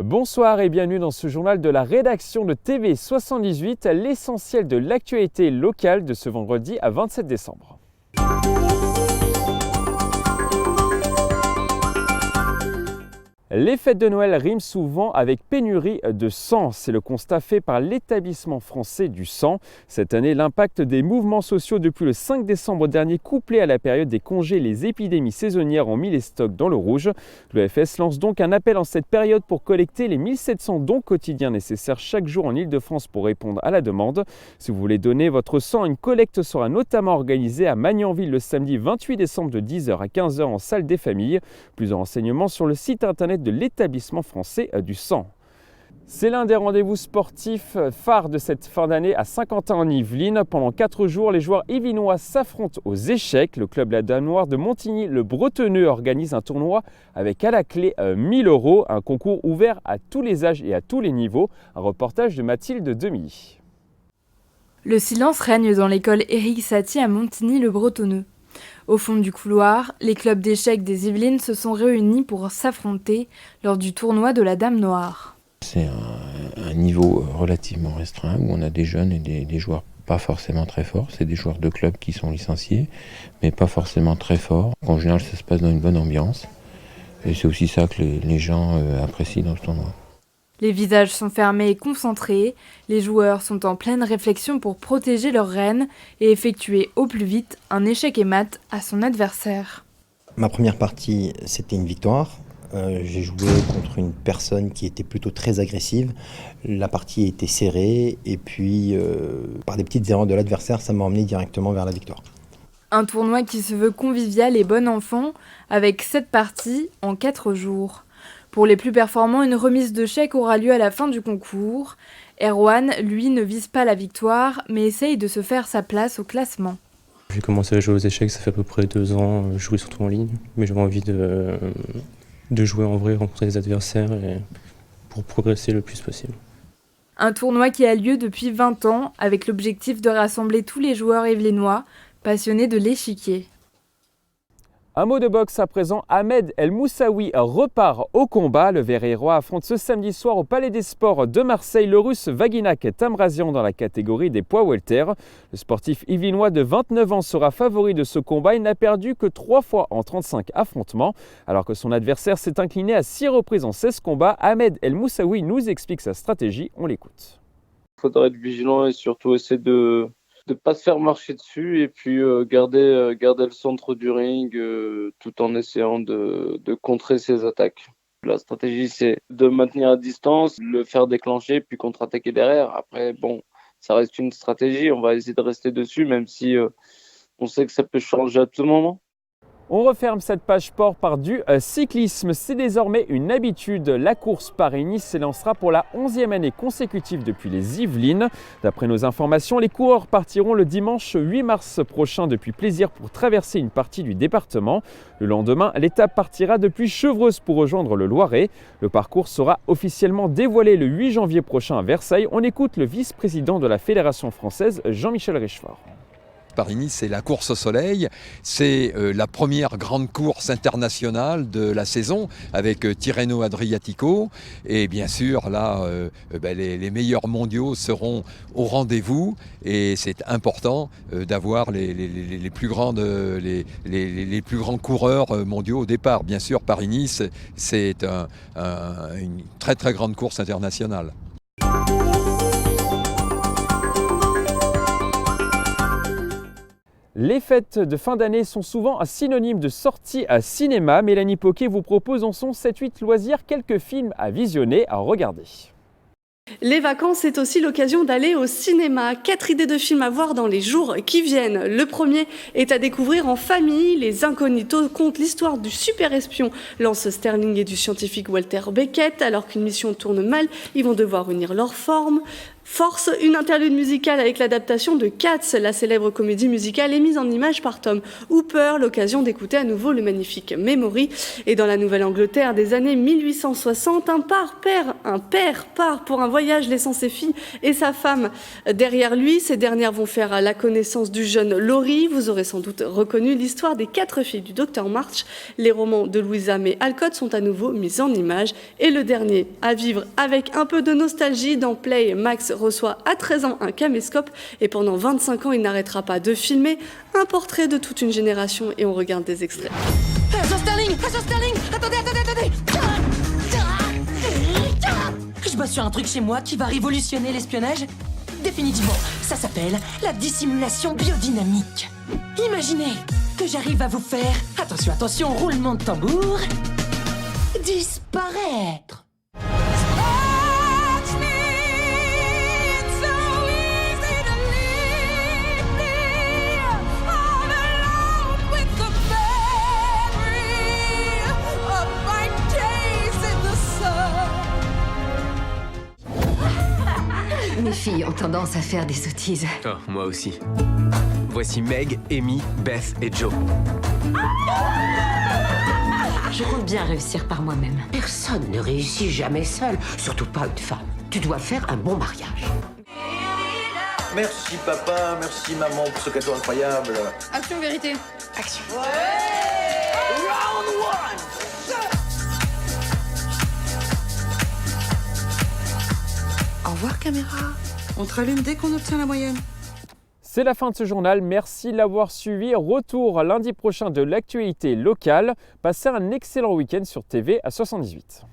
Bonsoir et bienvenue dans ce journal de la rédaction de TV78, l'essentiel de l'actualité locale de ce vendredi à 27 décembre. Les fêtes de Noël riment souvent avec pénurie de sang. C'est le constat fait par l'établissement français du sang. Cette année, l'impact des mouvements sociaux depuis le 5 décembre dernier, couplé à la période des congés et les épidémies saisonnières, ont mis les stocks dans le rouge. L'EFS lance donc un appel en cette période pour collecter les 1700 dons quotidiens nécessaires chaque jour en Ile-de-France pour répondre à la demande. Si vous voulez donner votre sang, une collecte sera notamment organisée à Magnanville le samedi 28 décembre de 10h à 15h en salle des familles. Plus de renseignements sur le site internet de l'établissement français du sang. C'est l'un des rendez-vous sportifs phares de cette fin d'année à Saint-Quentin en Yvelines. Pendant 4 jours, les joueurs yvelinois s'affrontent aux échecs. Le club La Dame Noire de Montigny, le Bretonneux, organise un tournoi avec à la clé 1000 €, un concours ouvert à tous les âges et à tous les niveaux. Un reportage de Mathilde Demilly. Le silence règne dans l'école Éric Satie à Montigny-le-Bretonneux. Au fond du couloir, les clubs d'échecs des Yvelines se sont réunis pour s'affronter lors du tournoi de la Dame Noire. C'est un niveau relativement restreint où on a des jeunes et des joueurs pas forcément très forts. C'est des joueurs de clubs qui sont licenciés, mais pas forcément très forts. En général, ça se passe dans une bonne ambiance. Et c'est aussi ça que les gens apprécient dans ce tournoi. Les visages sont fermés et concentrés, les joueurs sont en pleine réflexion pour protéger leur reine et effectuer au plus vite un échec et mat à son adversaire. Ma première partie, c'était une victoire. J'ai joué contre une personne qui était plutôt très agressive. La partie était serrée et puis par des petites erreurs de l'adversaire, ça m'a emmené directement vers la victoire. Un tournoi qui se veut convivial et bon enfant avec 7 parties en 4 jours. Pour les plus performants, une remise de chèques aura lieu à la fin du concours. Erwan, lui, ne vise pas la victoire, mais essaye de se faire sa place au classement. J'ai commencé à jouer aux échecs, ça fait à peu près 2 ans. Je jouais surtout en ligne, mais j'avais envie de jouer en vrai, rencontrer des adversaires et pour progresser le plus possible. Un tournoi qui a lieu depuis 20 ans, avec l'objectif de rassembler tous les joueurs yvelinois passionnés de l'échiquier. Un mot de boxe à présent, Ahmed El Moussaoui repart au combat. Le Verreiro affronte ce samedi soir au Palais des Sports de Marseille le Russe Vaginak Tamrazian dans la catégorie des poids welter. Le sportif yvelinois de 29 ans sera favori de ce combat. Il n'a perdu que 3 fois en 35 affrontements. Alors que son adversaire s'est incliné à 6 reprises en 16 combats, Ahmed El Moussaoui nous explique sa stratégie. On l'écoute. Il faudra être vigilant et surtout essayer de ne pas se faire marcher dessus et puis garder le centre du ring tout en essayant de contrer ses attaques. La stratégie, c'est de maintenir à distance, le faire déclencher puis contre-attaquer derrière. Après, bon, ça reste une stratégie, on va essayer de rester dessus même si on sait que ça peut changer à tout moment. On referme cette page sport par du cyclisme. C'est désormais une habitude. La course Paris-Nice s'élancera pour la 11e année consécutive depuis les Yvelines. D'après nos informations, les coureurs partiront le dimanche 8 mars prochain depuis Plaisir pour traverser une partie du département. Le lendemain, l'étape partira depuis Chevreuse pour rejoindre le Loiret. Le parcours sera officiellement dévoilé le 8 janvier prochain à Versailles. On écoute le vice-président de la Fédération française, Jean-Michel Richefort. Paris-Nice, c'est la course au soleil, c'est la première grande course internationale de la saison avec Tirreno Adriatico et bien sûr là les meilleurs mondiaux seront au rendez-vous et c'est important d'avoir les plus grands coureurs mondiaux au départ. Bien sûr Paris-Nice c'est une très très grande course internationale. Les fêtes de fin d'année sont souvent synonymes de sorties à cinéma. Mélanie Poquet vous propose en son 7-8 loisirs quelques films à visionner, à regarder. Les vacances, c'est aussi l'occasion d'aller au cinéma. 4 idées de films à voir dans les jours qui viennent. Le premier est à découvrir en famille. Les Incognitos content l'histoire du super espion Lance Sterling et du scientifique Walter Beckett. Alors qu'une mission tourne mal, ils vont devoir unir leurs forces Force, une interlude musicale avec l'adaptation de Cats, la célèbre comédie musicale et mise en image par Tom Hooper, l'occasion d'écouter à nouveau le magnifique Memory. Et dans la Nouvelle-Angleterre des années 1860, un père part pour un voyage laissant ses filles et sa femme derrière lui. Ces dernières vont faire la connaissance du jeune Laurie. Vous aurez sans doute reconnu l'histoire des 4 filles du Dr March. Les romans de Louisa May Alcott sont à nouveau mis en image. Et le dernier à vivre avec un peu de nostalgie dans Play, Max reçoit à 13 ans un caméscope et pendant 25 ans, il n'arrêtera pas de filmer un portrait de toute une génération et on regarde des extraits. Agent Sterling, attendez. Je bosse sur un truc chez moi qui va révolutionner l'espionnage. Définitivement, ça s'appelle la dissimulation biodynamique. Imaginez que j'arrive à vous faire, attention, roulement de tambour, disparaître. Mes filles ont tendance à faire des sottises. Oh, moi aussi. Voici Meg, Amy, Beth et Joe. Je compte bien réussir par moi-même. Personne ne réussit jamais seul, surtout pas une femme. Tu dois faire un bon mariage. Merci papa, merci maman pour ce cadeau incroyable. Action, vérité. Action. Round one. Au revoir caméra, on te rallume dès qu'on obtient la moyenne. C'est la fin de ce journal, merci de l'avoir suivi. Retour lundi prochain de l'actualité locale. Passez un excellent week-end sur TV à 78.